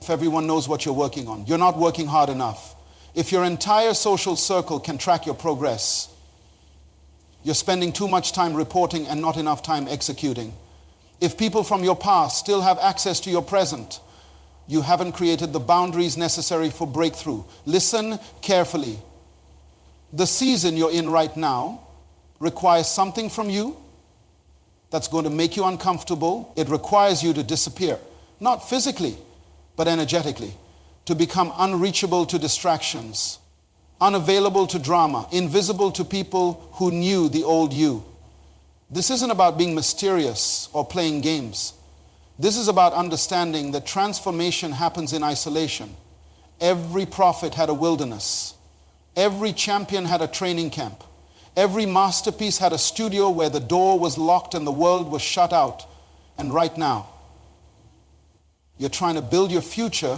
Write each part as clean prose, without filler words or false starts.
if everyone knows what you're working on. You're not working hard enough. If your entire social circle can track your progress, you're spending too much time reporting and not enough time executing. If people from your past still have access to your present, you haven't created the boundaries necessary for breakthrough. Listen carefully. The season you're in right now requires something from you that's going to make you uncomfortable. It requires you to disappear, not physically, but energetically, to become unreachable to distractions, unavailable to drama, invisible to people who knew the old you. This isn't about being mysterious or playing games. This is about understanding that transformation happens in isolation. Every prophet had a wilderness. Every champion had a training camp. Every masterpiece had a studio where the door was locked and the world was shut out. And right now, you're trying to build your future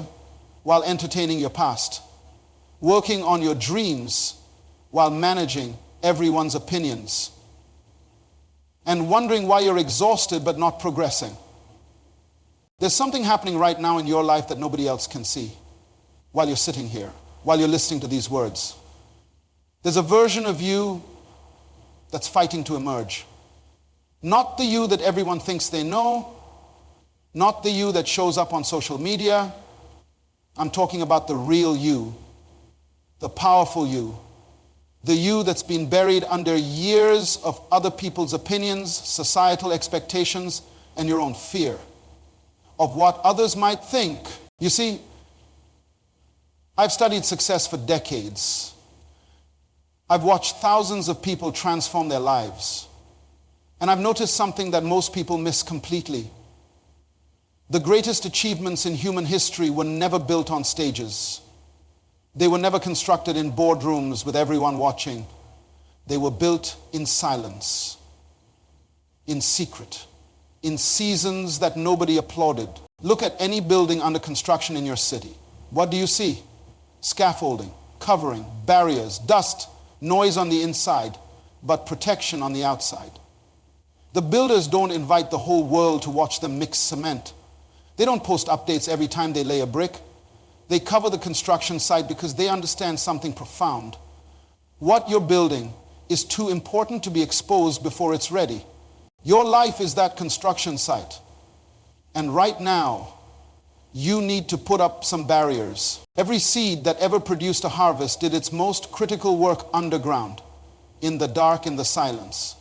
while entertaining your past, working on your dreams while managing everyone's opinions, and wondering why you're exhausted but not progressing. There's something happening right now in your life that nobody else can see while you're sitting here, while you're listening to these words. There's a version of you that's fighting to emerge. Not the you that everyone thinks they know, not the you that shows up on social media. I'm talking about the real you, the powerful you, the you that's been buried under years of other people's opinions, societal expectations, and your own fear of what others might think. You see, I've studied success for decades. I've watched thousands of people transform their lives. And I've noticed something that most people miss completely. The greatest achievements in human history were never built on stages. They were never constructed in boardrooms with everyone watching. They were built in silence, in secret, in seasons that nobody applauded. Look at any building under construction in your city. What do you see? Scaffolding, covering, barriers, dust, noise on the inside, but protection on the outside. The builders don't invite the whole world to watch them mix cement. They don't post updates every time they lay a brick. They cover the construction site because they understand something profound. What you're building is too important to be exposed before it's ready. Your life is that construction site. And right now, you need to put up some barriers. Every seed that ever produced a harvest did its most critical work underground, in the dark, in the silence.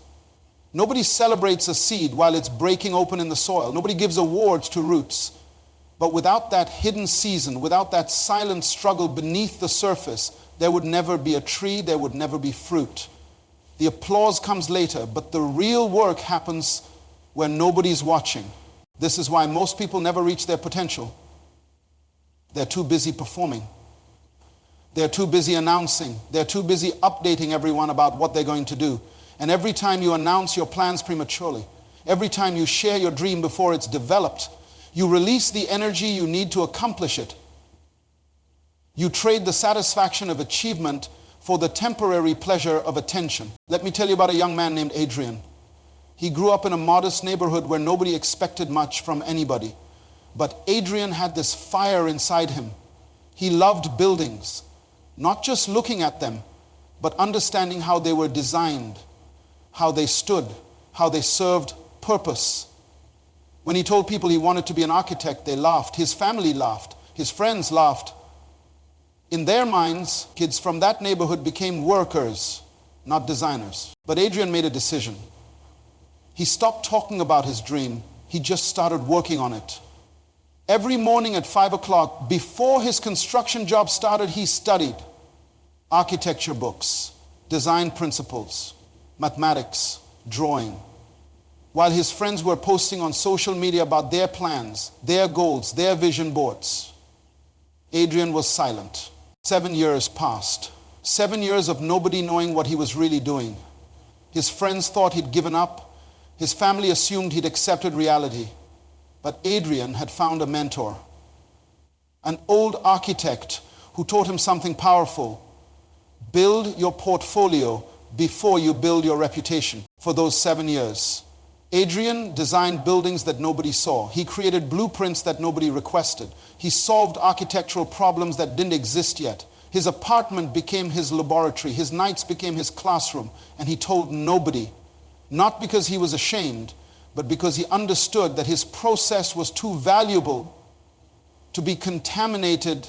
Nobody celebrates a seed while it's breaking open in the soil. Nobody gives awards to roots. But without that hidden season, without that silent struggle beneath the surface, there would never be a tree, there would never be fruit. The applause comes later, but the real work happens when nobody's watching. This is why most people never reach their potential. They're too busy performing. They're too busy announcing. They're too busy updating everyone about what they're going to do. And every time you announce your plans prematurely, every time you share your dream before it's developed, you release the energy you need to accomplish it. You trade the satisfaction of achievement for the temporary pleasure of attention. Let me tell you about a young man named Adrien. He grew up in a modest neighborhood where nobody expected much from anybody. But Adrien had this fire inside him. He loved buildings, not just looking at them, but understanding how they were designed, how they stood, how they served purpose. When he told people he wanted to be an architect, they laughed. His family laughed. His friends laughed. In their minds, kids from that neighborhood became workers, not designers. But Adrien made a decision. He stopped talking about his dream. He just started working on it. Every morning at 5 o'clock, before his construction job started, he studied architecture books, design principles, mathematics, drawing. While his friends were posting on social media about their plans, their goals, their vision boards, Adrien was silent. 7 years passed. 7 years of nobody knowing what he was really doing. His friends thought he'd given up. His family assumed he'd accepted reality. But Adrien had found a mentor, an old architect who taught him something powerful. Build your portfolio before you build your reputation. For those 7 years, Adrien designed buildings that nobody saw. He created blueprints that nobody requested. He solved architectural problems that didn't exist yet. His apartment became his laboratory. His nights became his classroom. And he told nobody, not because he was ashamed, but because he understood that his process was too valuable to be contaminated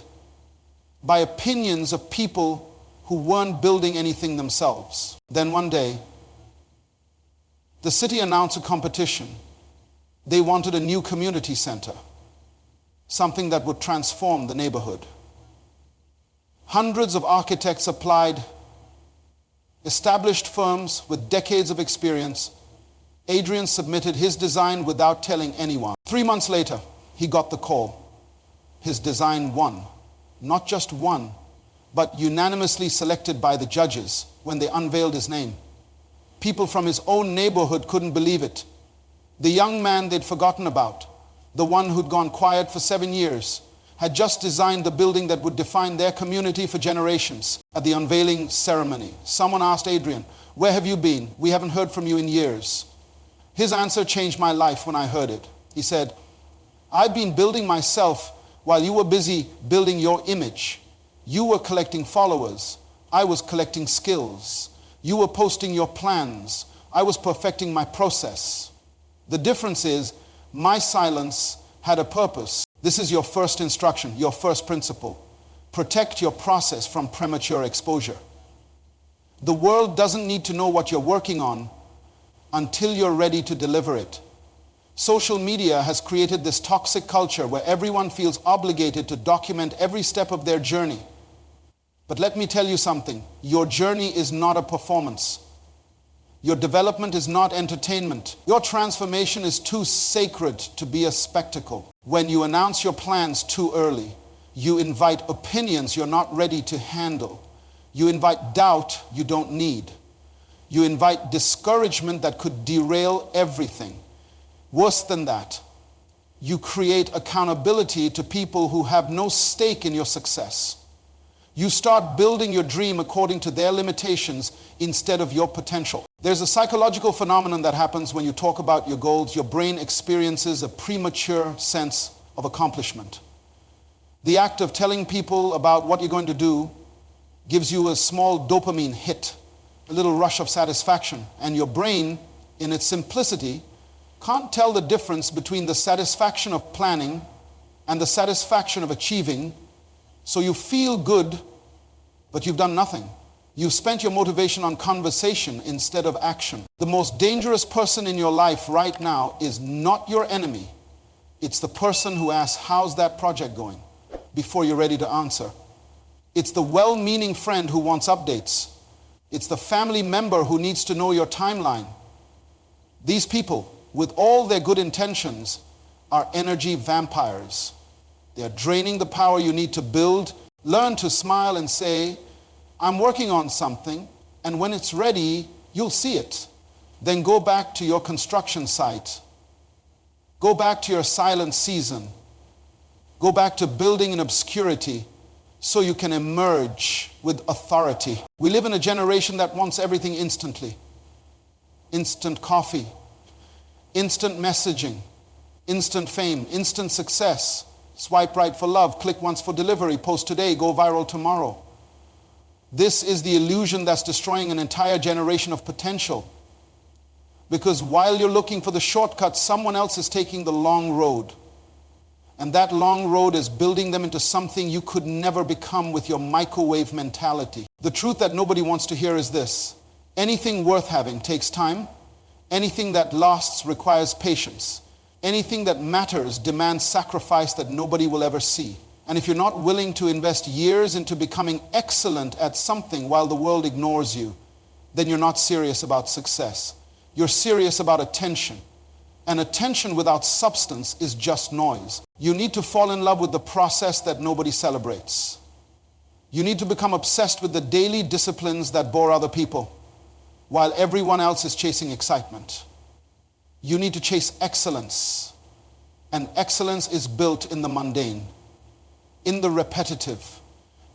by opinions of people who weren't building anything themselves. Then one day, the city announced a competition. They wanted a new community center, something that would transform the neighborhood. Hundreds of architects applied, established firms with decades of experience. Adrien submitted his design without telling anyone. 3 months later, he got the call. His design won. Not just won, but unanimously selected by the judges when they unveiled his name. People from his own neighborhood couldn't believe it. The young man they'd forgotten about, the one who'd gone quiet for 7 years, had just designed the building that would define their community for generations. At the unveiling ceremony, someone asked Adrien, "Where have you been? We haven't heard from you in years." His answer changed my life when I heard it. He said, "I've been building myself while you were busy building your image. You were collecting followers. I was collecting skills. You were posting your plans. I was perfecting my process. The difference is my silence had a purpose." This is your first instruction, your first principle. Protect your process from premature exposure. The world doesn't need to know what you're working on until you're ready to deliver it. Social media has created this toxic culture where everyone feels obligated to document every step of their journey. But let me tell you something. Your journey is not a performance. Your development is not entertainment. Your transformation is too sacred to be a spectacle. When you announce your plans too early, you invite opinions you're not ready to handle. You invite doubt you don't need. You invite discouragement that could derail everything. Worse than that, you create accountability to people who have no stake in your success. You start building your dream according to their limitations instead of your potential. There's a psychological phenomenon that happens when you talk about your goals. Your brain experiences a premature sense of accomplishment. The act of telling people about what you're going to do gives you a small dopamine hit, a little rush of satisfaction, and your brain, in its simplicity, can't tell the difference between the satisfaction of planning and the satisfaction of achieving. So you feel good, but you've done nothing. You've spent your motivation on conversation instead of action. The most dangerous person in your life right now is not your enemy. It's the person who asks, "How's that project going?" before you're ready to answer. It's the well-meaning friend who wants updates. It's the family member who needs to know your timeline. These people, with all their good intentions, are energy vampires. They are draining the power you need to build. Learn to smile and say, "I'm working on something, and when it's ready, you'll see it." Then go back to your construction site. Go back to your silent season. Go back to building in obscurity so you can emerge with authority. We live in a generation that wants everything instantly. Instant coffee, instant messaging, instant fame, instant success. Swipe right for love, click once for delivery, post today, go viral tomorrow. This is the illusion that's destroying an entire generation of potential. Because while you're looking for the shortcut, someone else is taking the long road. And that long road is building them into something you could never become with your microwave mentality. The truth that nobody wants to hear is this: anything worth having takes time. Anything that lasts requires patience. Anything that matters demands sacrifice that nobody will ever see. And if you're not willing to invest years into becoming excellent at something while the world ignores you, then you're not serious about success. You're serious about attention. And attention without substance is just noise. You need to fall in love with the process that nobody celebrates. You need to become obsessed with the daily disciplines that bore other people, while everyone else is chasing excitement. You need to chase excellence. And excellence is built in the mundane, in the repetitive,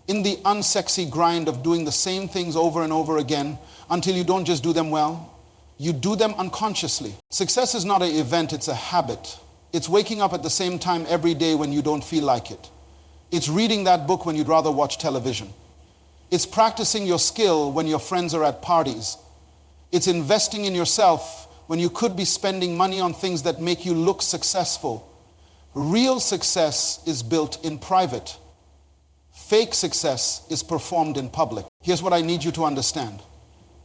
in the unsexy grind of doing the same things over and over again until you don't just do them well, You do them unconsciously. Success is not an event, it's a habit. It's waking up at the same time every day when you don't feel like it. It's reading that book when you'd rather watch television. It's practicing your skill when your friends are at parties. It's investing in yourself when you could be spending money on things that make you look successful. Real success is built in private. Fake success is performed in public. Here's what I need you to understand.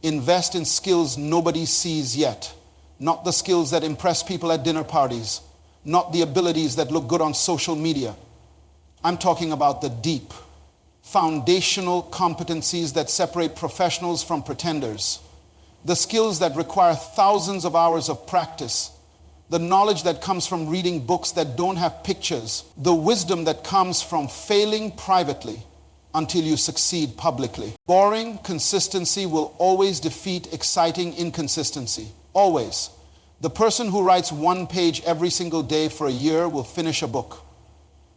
Invest in skills nobody sees yet. Not the skills that impress people at dinner parties. Not the abilities that look good on social media. I'm talking about the deep, foundational competencies that separate professionals from pretenders. The skills that require thousands of hours of practice. The knowledge that comes from reading books that don't have pictures. The wisdom that comes from failing privately until you succeed publicly. Boring consistency will always defeat exciting inconsistency. Always. The person who writes one page every single day for a year will finish a book.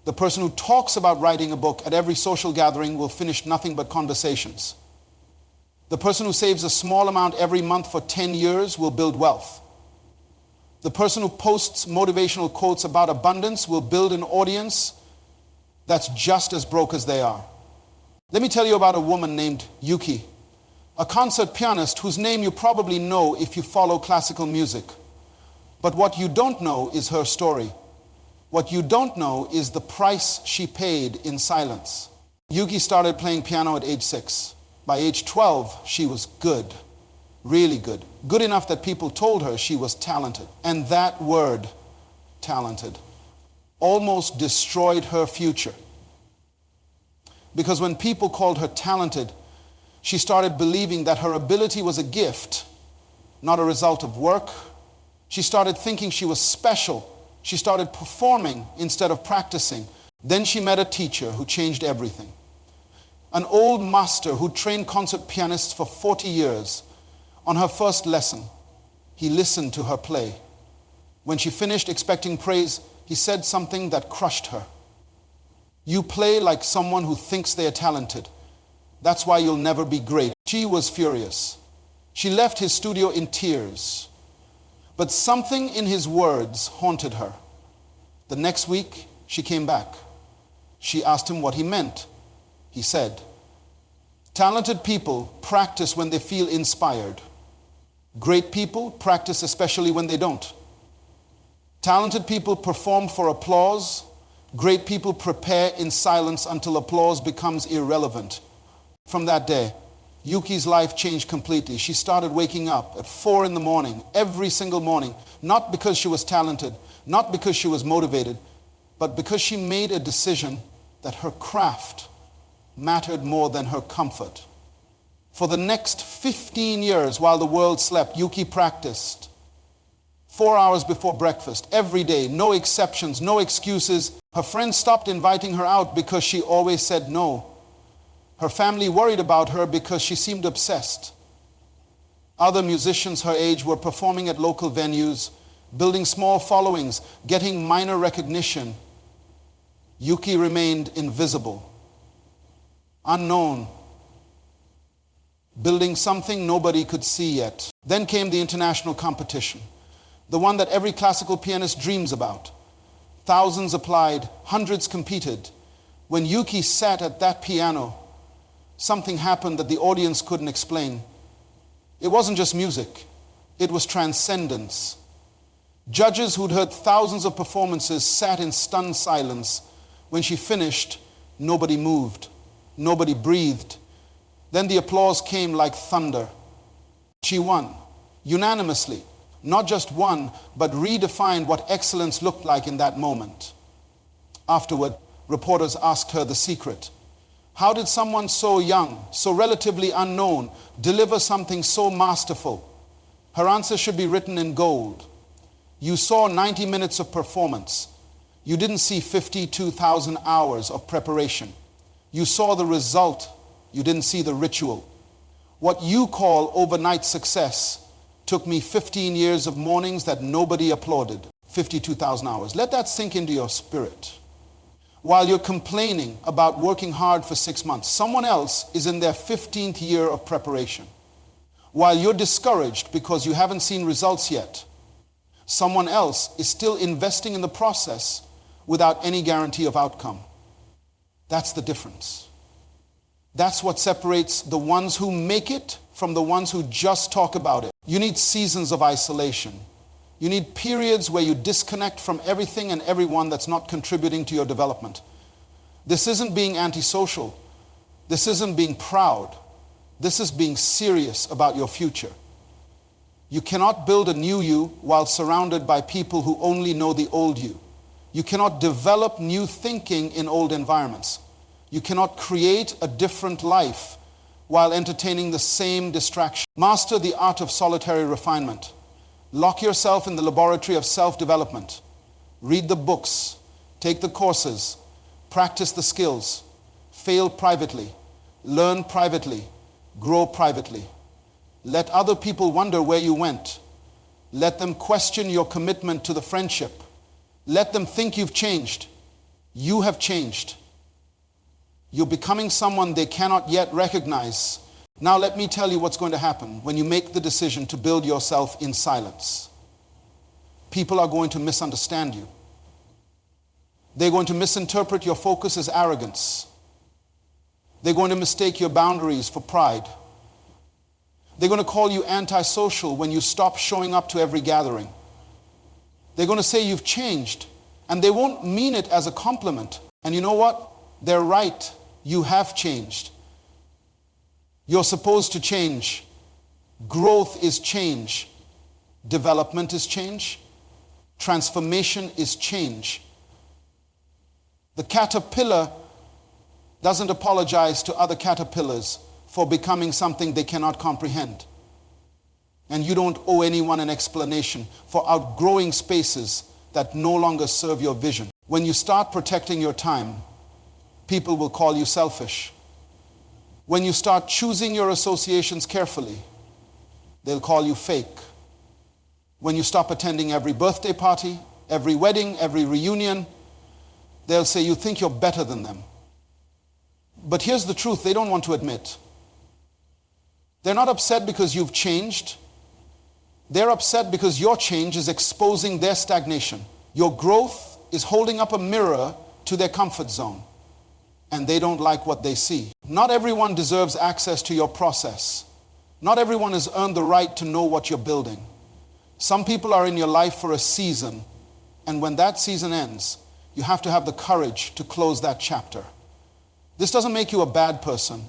The person who talks about writing a book at every social gathering will finish nothing but conversations. The person who saves a small amount every month for 10 years will build wealth. The person who posts motivational quotes about abundance will build an audience that's just as broke as they are. Let me tell you about a woman named Yuki, a concert pianist whose name you probably know if you follow classical music. But what you don't know is her story. What you don't know is the price she paid in silence. Yuki started playing piano at age 6. By age 12, she was good, really good. Good enough that people told her she was talented. And that word, talented, almost destroyed her future. Because when people called her talented, she started believing that her ability was a gift, not a result of work. She started thinking she was special. She started performing instead of practicing. Then she met a teacher who changed everything. An old master who trained concert pianists for 40 years. On her first lesson, he listened to her play. When she finished expecting praise, he said something that crushed her. You play like someone who thinks they are talented. That's why you'll never be great. She was furious. She left his studio in tears. But something in his words haunted her. The next week, she came back. She asked him what he meant. He said, talented people practice when they feel inspired. Great people practice especially when they don't. Talented people perform for applause. Great people prepare in silence until applause becomes irrelevant. From that day, Yuki's life changed completely. She started waking up at 4 a.m, every single morning, not because she was talented, not because she was motivated, but because she made a decision that her craft mattered more than her comfort. For the next 15 years, while the world slept, Yuki practiced 4 hours before breakfast, every day, no exceptions, no excuses. Her friends stopped inviting her out because she always said no. Her family worried about her because she seemed obsessed. Other musicians her age were performing at local venues, building small followings, getting minor recognition. Yuki remained invisible, unknown, building something nobody could see yet. Then came the international competition, the one that every classical pianist dreams about. Thousands applied, hundreds competed. When Yuki sat at that piano, something happened that the audience couldn't explain. It wasn't just music, it was transcendence. Judges who'd heard thousands of performances sat in stunned silence. When she finished, nobody moved, nobody breathed. Then the applause came like thunder. She won, unanimously. Not just won, but redefined what excellence looked like in that moment. Afterward, reporters asked her the secret. How did someone so young, so relatively unknown, deliver something so masterful? Her answer should be written in gold. You saw 90 minutes of performance. You didn't see 52,000 hours of preparation. You saw the result. You didn't see the ritual. What you call overnight success took me 15 years of mornings that nobody applauded. 52,000 hours. Let that sink into your spirit. While you're complaining about working hard for 6 months, someone else is in their 15th year of preparation. While you're discouraged because you haven't seen results yet, someone else is still investing in the process without any guarantee of outcome. That's the difference. That's what separates the ones who make it from the ones who just talk about it. You need seasons of isolation. You need periods where you disconnect from everything and everyone that's not contributing to your development. This isn't being antisocial. This isn't being proud. This is being serious about your future. You cannot build a new you while surrounded by people who only know the old you. You cannot develop new thinking in old environments. You cannot create a different life while entertaining the same distraction. Master the art of solitary refinement. Lock yourself in the laboratory of self-development. Read the books, take the courses, practice the skills, fail privately, learn privately, grow privately. Let other people wonder where you went. Let them question your commitment to the friendship. Let them think you've changed. You have changed. You're becoming someone they cannot yet recognize. Now let me tell you what's going to happen when you make the decision to build yourself in silence. People are going to misunderstand you. They're going to misinterpret your focus as arrogance. They're going to mistake your boundaries for pride. They're going to call you antisocial when you stop showing up to every gathering. They're going to say you've changed, and they won't mean it as a compliment. And you know what? They're right. You have changed. You're supposed to change. Growth is change. Development is change. Transformation is change. The caterpillar doesn't apologize to other caterpillars for becoming something they cannot comprehend. And you don't owe anyone an explanation for outgrowing spaces that no longer serve your vision. When you start protecting your time, people will call you selfish. When you start choosing your associations carefully, they'll call you fake. When you stop attending every birthday party, every wedding, every reunion, they'll say you think you're better than them. But here's the truth they don't want to admit. They're not upset because you've changed. They're upset because your change is exposing their stagnation. Your growth is holding up a mirror to their comfort zone, and they don't like what they see. Not everyone deserves access to your process. Not everyone has earned the right to know what you're building. Some people are in your life for a season, and when that season ends, you have to have the courage to close that chapter. This doesn't make you a bad person.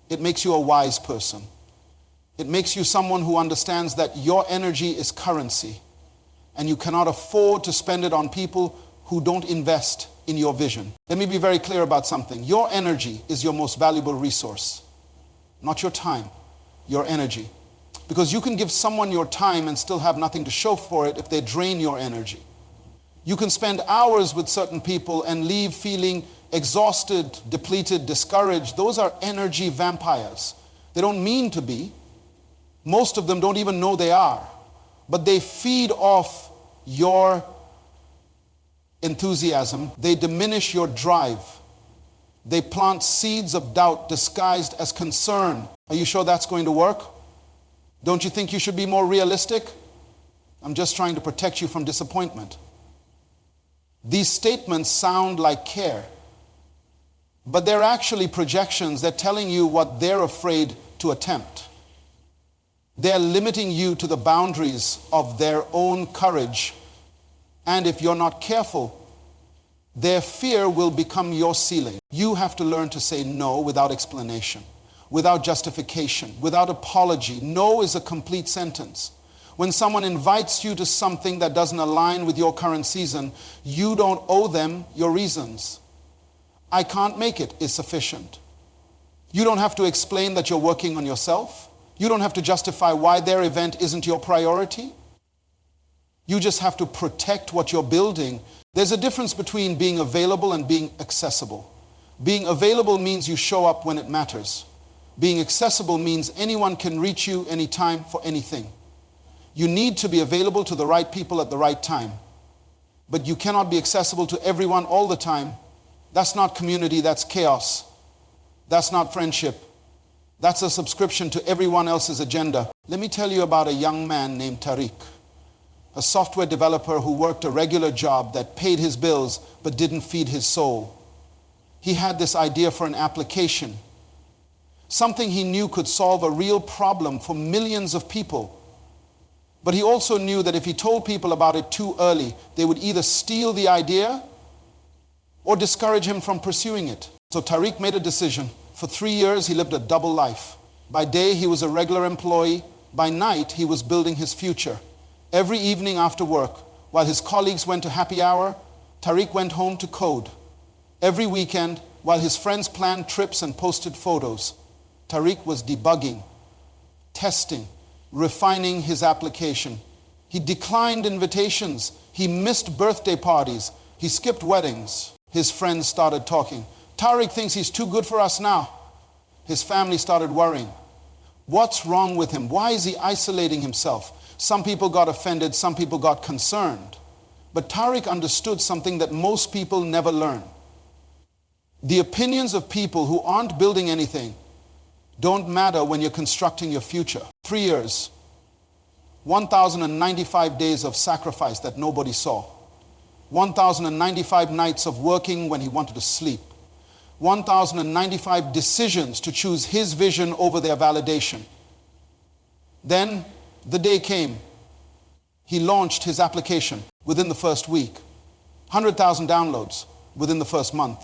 It makes you a wise person. It makes you someone who understands that your energy is currency, and you cannot afford to spend it on people who don't invest in your vision. Let me be very clear about something. Your energy is your most valuable resource, not your time, your energy. Because you can give someone your time and still have nothing to show for it if they drain your energy. You can spend hours with certain people and leave feeling exhausted, depleted, discouraged. Those are energy vampires. They don't mean to be. Most of them don't even know they are. But they feed off your enthusiasm. They diminish your drive. They plant seeds of doubt disguised as concern. Are you sure that's going to work? Don't you think you should be more realistic? I'm just trying to protect you from disappointment. These statements sound like care, but they're actually projections. They're telling you what they're afraid to attempt. They're limiting you to the boundaries of their own courage. And if you're not careful, their fear will become your ceiling. You have to learn to say no without explanation, without justification, without apology. No is a complete sentence. When someone invites you to something that doesn't align with your current season, you don't owe them your reasons. I can't make it is sufficient. You don't have to explain that you're working on yourself. You don't have to justify why their event isn't your priority. You just have to protect what you're building. There's a difference between being available and being accessible. Being available means you show up when it matters. Being accessible means anyone can reach you anytime for anything. You need to be available to the right people at the right time. But you cannot be accessible to everyone all the time. That's not community, that's chaos. That's not friendship. That's a subscription to everyone else's agenda. Let me tell you about a young man named Tariq, a software developer who worked a regular job that paid his bills but didn't feed his soul. He had this idea for an application, something he knew could solve a real problem for millions of people. But he also knew that if he told people about it too early, they would either steal the idea or discourage him from pursuing it. So Tariq made a decision. For 3 years, he lived a double life. By day, he was a regular employee. By night, he was building his future. Every evening after work, while his colleagues went to happy hour, Tariq went home to code. Every weekend, while his friends planned trips and posted photos, Tariq was debugging, testing, refining his application. He declined invitations. He missed birthday parties. He skipped weddings. His friends started talking. Tariq thinks he's too good for us now. His family started worrying. What's wrong with him? Why is he isolating himself? Some people got offended. Some people got concerned. But Tariq understood something that most people never learn. The opinions of people who aren't building anything don't matter when you're constructing your future. 3 years, 1,095 days of sacrifice that nobody saw. 1,095 nights of working when he wanted to sleep. 1,095 decisions to choose his vision over their validation. Then the day came. He launched his application within the first week. 100,000 downloads within the first month.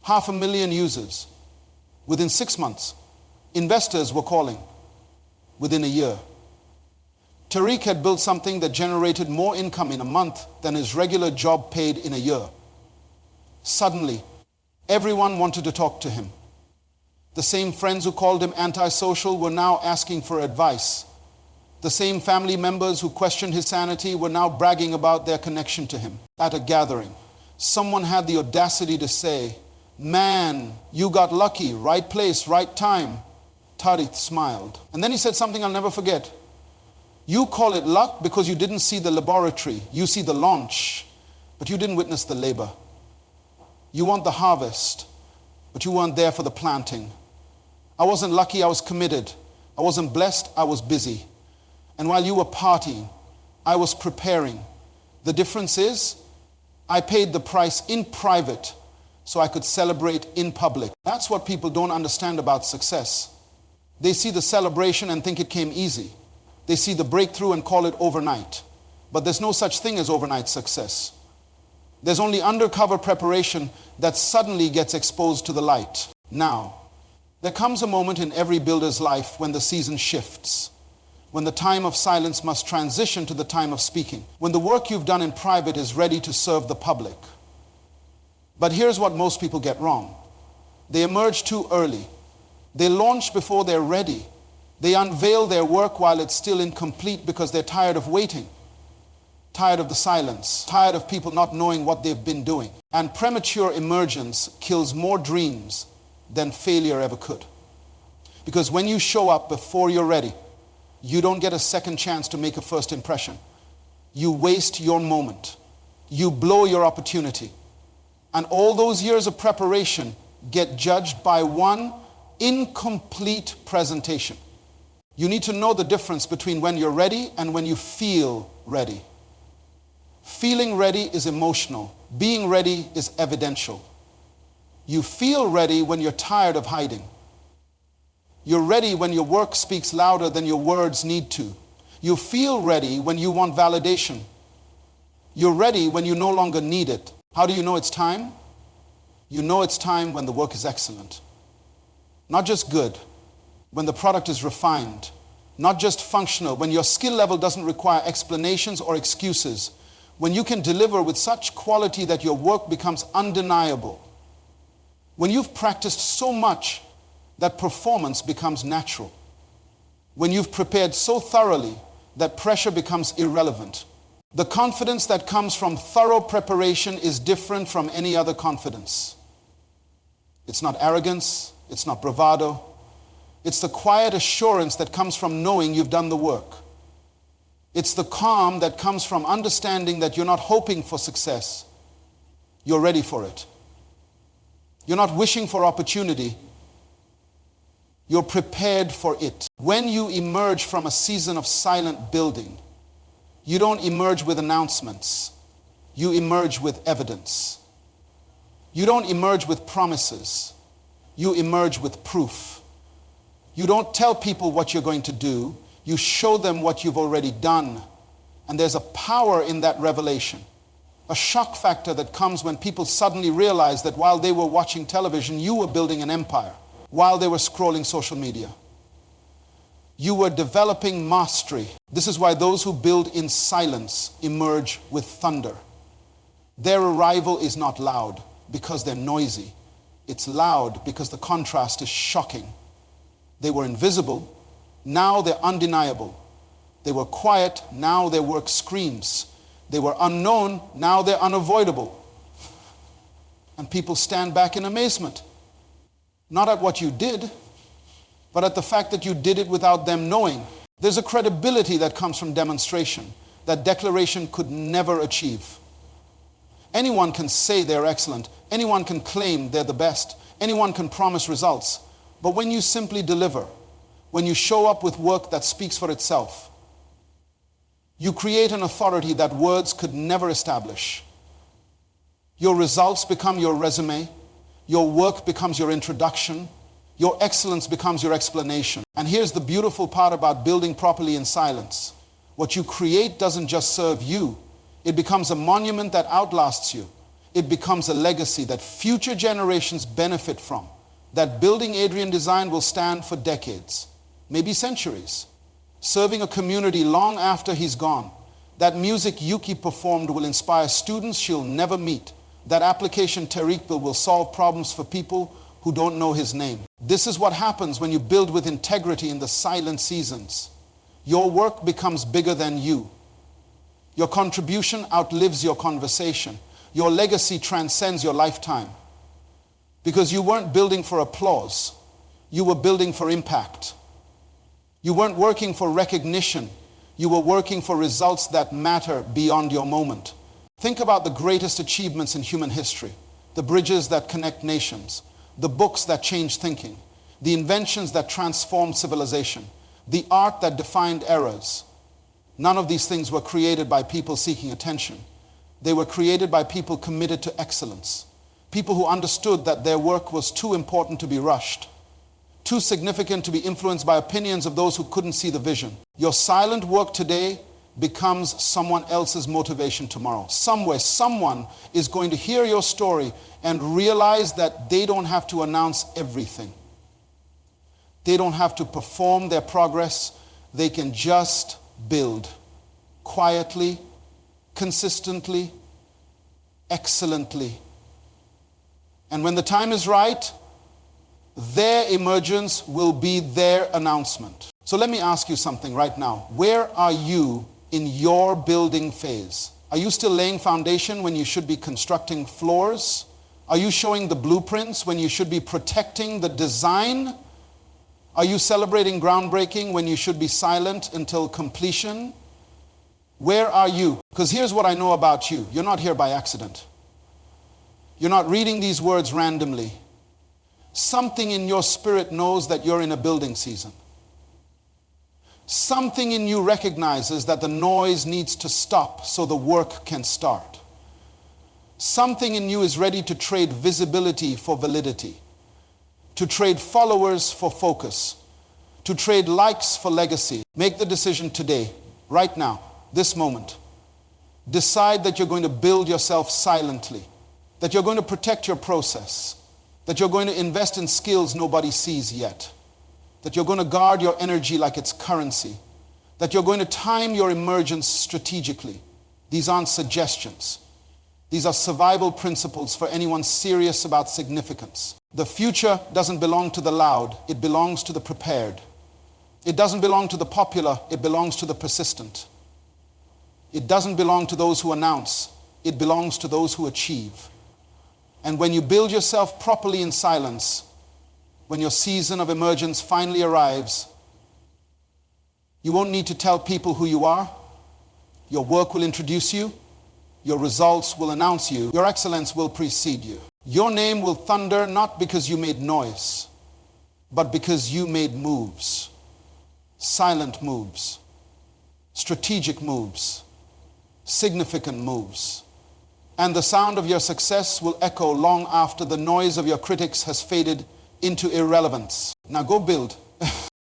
500,000 users within 6 months. Investors were calling within a year. Tariq had built something that generated more income in a month than his regular job paid in a year. Suddenly, everyone wanted to talk to him. The same friends who called him antisocial were now asking for advice. The same family members who questioned his sanity were now bragging about their connection to him. At a gathering, someone had the audacity to say, "Man, you got lucky, right place, right time." Tariq smiled. And then he said something I'll never forget. "You call it luck because you didn't see the laboratory. You see the launch, but you didn't witness the labor. You want the harvest, but you weren't there for the planting. I wasn't lucky, I was committed. I wasn't blessed, I was busy. And while you were partying, I was preparing. The difference is, I paid the price in private so I could celebrate in public." That's what people don't understand about success. They see the celebration and think it came easy. They see the breakthrough and call it overnight. But there's no such thing as overnight success. There's only undercover preparation that suddenly gets exposed to the light. Now, there comes a moment in every builder's life when the season shifts, when the time of silence must transition to the time of speaking, when the work you've done in private is ready to serve the public. But here's what most people get wrong. They emerge too early. They launch before they're ready. They unveil their work while it's still incomplete because they're tired of waiting, tired of the silence, tired of people not knowing what they've been doing. And premature emergence kills more dreams than failure ever could. Because when you show up before you're ready, you don't get a second chance to make a first impression. You waste your moment. You blow your opportunity. And all those years of preparation get judged by one incomplete presentation. You need to know the difference between when you're ready and when you feel ready. Feeling ready is emotional. Being ready is evidential. You feel ready when you're tired of hiding. You're ready when your work speaks louder than your words need to. You feel ready when you want validation. You're ready when you no longer need it. How do you know it's time? You know it's time when the work is excellent. Not just good, when the product is refined. Not just functional, when your skill level doesn't require explanations or excuses. When you can deliver with such quality that your work becomes undeniable. When you've practiced so much that performance becomes natural. When you've prepared so thoroughly that pressure becomes irrelevant. The confidence that comes from thorough preparation is different from any other confidence. It's not arrogance, it's not bravado. It's the quiet assurance that comes from knowing you've done the work. It's the calm that comes from understanding that you're not hoping for success. You're ready for it. You're not wishing for opportunity. You're prepared for it. When you emerge from a season of silent building, you don't emerge with announcements. You emerge with evidence. You don't emerge with promises. You emerge with proof. You don't tell people what you're going to do. You show them what you've already done. And there's a power in that revelation. A shock factor that comes when people suddenly realize that while they were watching television, you were building an empire. While they were scrolling social media, you were developing mastery. This is why those who build in silence emerge with thunder. Their arrival is not loud because they're noisy. It's loud because the contrast is shocking. They were invisible, now they're undeniable. They were quiet, now their work screams. They were unknown, now they're unavoidable. And people stand back in amazement. Not at what you did, but at the fact that you did it without them knowing. There's a credibility that comes from demonstration that declaration could never achieve. Anyone can say they're excellent. Anyone can claim they're the best. Anyone can promise results. But when you simply deliver, when you show up with work that speaks for itself, you create an authority that words could never establish. Your results become your resume. Your work becomes your introduction. Your excellence becomes your explanation. And here's the beautiful part about building properly in silence. What you create doesn't just serve you. It becomes a monument that outlasts you. It becomes a legacy that future generations benefit from. That building Adrien designed will stand for decades, maybe centuries, serving a community long after he's gone. That music Yuki performed will inspire students she'll never meet. That application Tariq built will solve problems for people who don't know his name. This is what happens when you build with integrity in the silent seasons. Your work becomes bigger than you. Your contribution outlives your conversation. Your legacy transcends your lifetime. Because you weren't building for applause. You were building for impact. You weren't working for recognition. You were working for results that matter beyond your moment. Think about the greatest achievements in human history, the bridges that connect nations, the books that changed thinking, the inventions that transformed civilization, the art that defined eras. None of these things were created by people seeking attention. They were created by people committed to excellence, people who understood that their work was too important to be rushed, too significant to be influenced by opinions of those who couldn't see the vision. Your silent work today becomes someone else's motivation tomorrow. Somewhere, someone is going to hear your story and realize that they don't have to announce everything. They don't have to perform their progress. They can just build quietly, consistently, excellently. And when the time is right, their emergence will be their announcement. So let me ask you something right now. Where are you in your building phase? Are you still laying foundation when you should be constructing floors? Are you showing the blueprints when you should be protecting the design? Are you celebrating groundbreaking when you should be silent until completion? Where are you? Because here's what I know about you. You're not here by accident. You're not reading these words randomly. Something in your spirit knows that you're in a building season. Something in you recognizes that the noise needs to stop so the work can start. Something in you is ready to trade visibility for validity, to trade followers for focus, to trade likes for legacy. Make the decision today, right now, this moment. Decide that you're going to build yourself silently, that you're going to protect your process, that you're going to invest in skills nobody sees yet, that you're going to guard your energy like it's currency, that you're going to time your emergence strategically. These aren't suggestions. These are survival principles for anyone serious about significance. The future doesn't belong to the loud, it belongs to the prepared. It doesn't belong to the popular, it belongs to the persistent. It doesn't belong to those who announce, it belongs to those who achieve. And when you build yourself properly in silence, when your season of emergence finally arrives, you won't need to tell people who you are. Your work will introduce you. Your results will announce you. Your excellence will precede you. Your name will thunder not because you made noise, but because you made moves, silent moves, strategic moves, significant moves. And the sound of your success will echo long after the noise of your critics has faded into irrelevance. Now go build